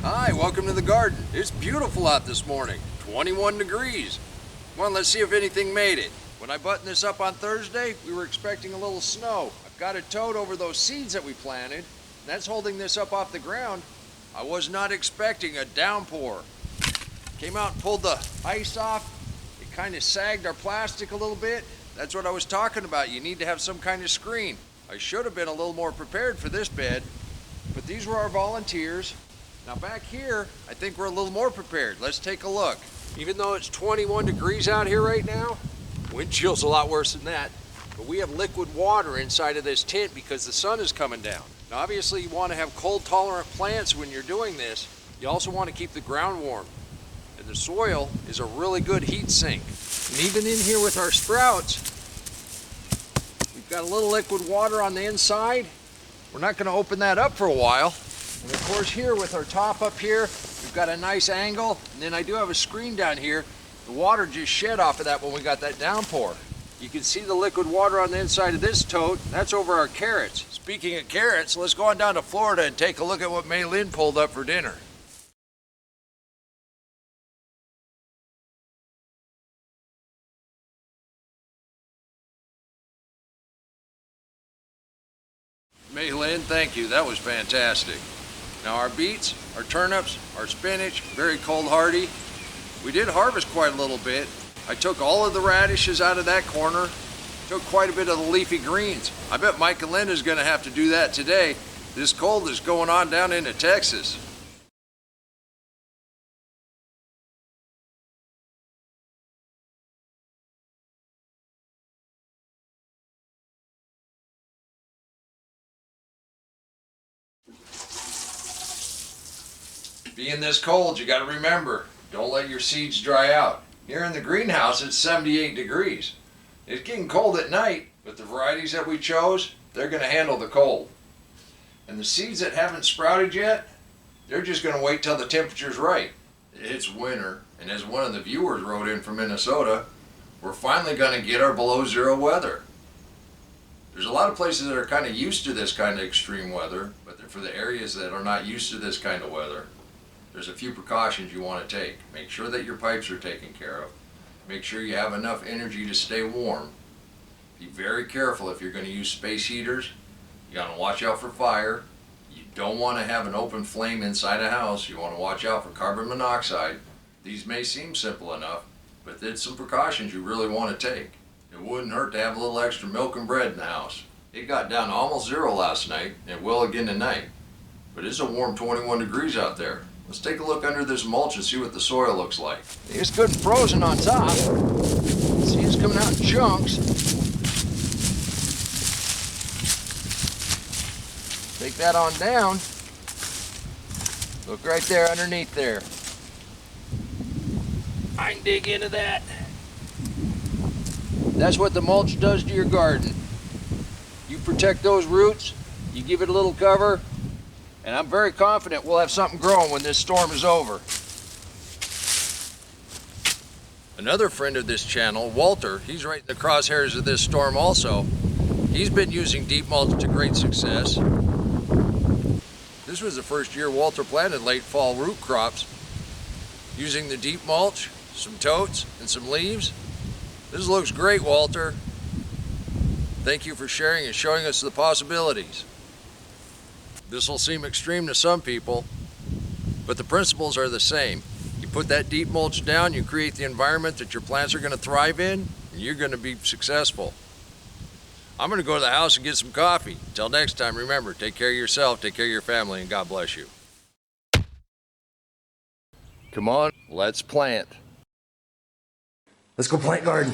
Hi, welcome to the garden. It's beautiful out this morning, 21 degrees. Come on, let's see if anything made it. When I buttoned this up on Thursday, we were expecting a little snow. I've got it towed over those seeds that we planted. That's holding this up off the ground. I was not expecting a downpour. Came out and pulled the ice off. It kind of sagged our plastic a little bit. That's what I was talking about. You need to have some kind of screen. I should have been a little more prepared for this bed, but these were our volunteers. Now back here, I think we're a little more prepared. Let's take a look. Even though it's 21 degrees out here right now, wind chill's a lot worse than that, but we have liquid water inside of this tent because the sun is coming down. Now obviously you want to have cold tolerant plants when you're doing this. You also want to keep the ground warm. And the soil is a really good heat sink. And even in here with our sprouts, we've got a little liquid water on the inside. We're not going to open that up for a while. And of course here with our top up here, we've got a nice angle, and then I do have a screen down here. The water just shed off of that when we got that downpour. You can see the liquid water on the inside of this tote. That's over our carrots. Speaking of carrots, let's go on down to Florida and take a look at what May Lynn pulled up for dinner. May Lynn, thank you. That was fantastic. Now our beets, our turnips, our spinach, very cold hardy. We did harvest quite a little bit. I took all of the radishes out of that corner, took quite a bit of the leafy greens. I bet Mike and Linda's gonna have to do that today. This cold is going on down into Texas. Being this cold, you gotta remember, don't let your seeds dry out. Here in the greenhouse, it's 78 degrees. It's getting cold at night, but the varieties that we chose, they're gonna handle the cold. And the seeds that haven't sprouted yet, they're just gonna wait till the temperature's right. It's winter, and as one of the viewers wrote in from Minnesota, we're finally gonna get our below zero weather. There's a lot of places that are kind of used to this kind of extreme weather, but for the areas that are not used to this kind of weather, there's a few precautions you want to take. Make sure that your pipes are taken care of. Make sure you have enough energy to stay warm. Be very careful if you're going to use space heaters. You got to watch out for fire. You don't want to have an open flame inside a house. You want to watch out for carbon monoxide. These may seem simple enough, but there's some precautions you really want to take. It wouldn't hurt to have a little extra milk and bread in the house. It got down to almost zero last night, and it will again tonight. But it's a warm 21 degrees out there. Let's take a look under this mulch and see what the soil looks like. It's good and frozen on top. See, it's coming out in chunks. Take that on down. Look right there underneath there. I can dig into that. That's what the mulch does to your garden. You protect those roots, you give it a little cover, and I'm very confident we'll have something growing when this storm is over. Another friend of this channel, Walter, he's right in the crosshairs of this storm also. He's been using deep mulch to great success. This was the first year Walter planted late fall root crops. Using the deep mulch, some totes, and some leaves. This looks great, Walter. Thank you for sharing and showing us the possibilities. This will seem extreme to some people, but the principles are the same. You put that deep mulch down, you create the environment that your plants are going to thrive in, and you're going to be successful. I'm going to go to the house and get some coffee. Until next time, remember, take care of yourself, take care of your family, and God bless you. Come on, let's plant. Let's go plant garden.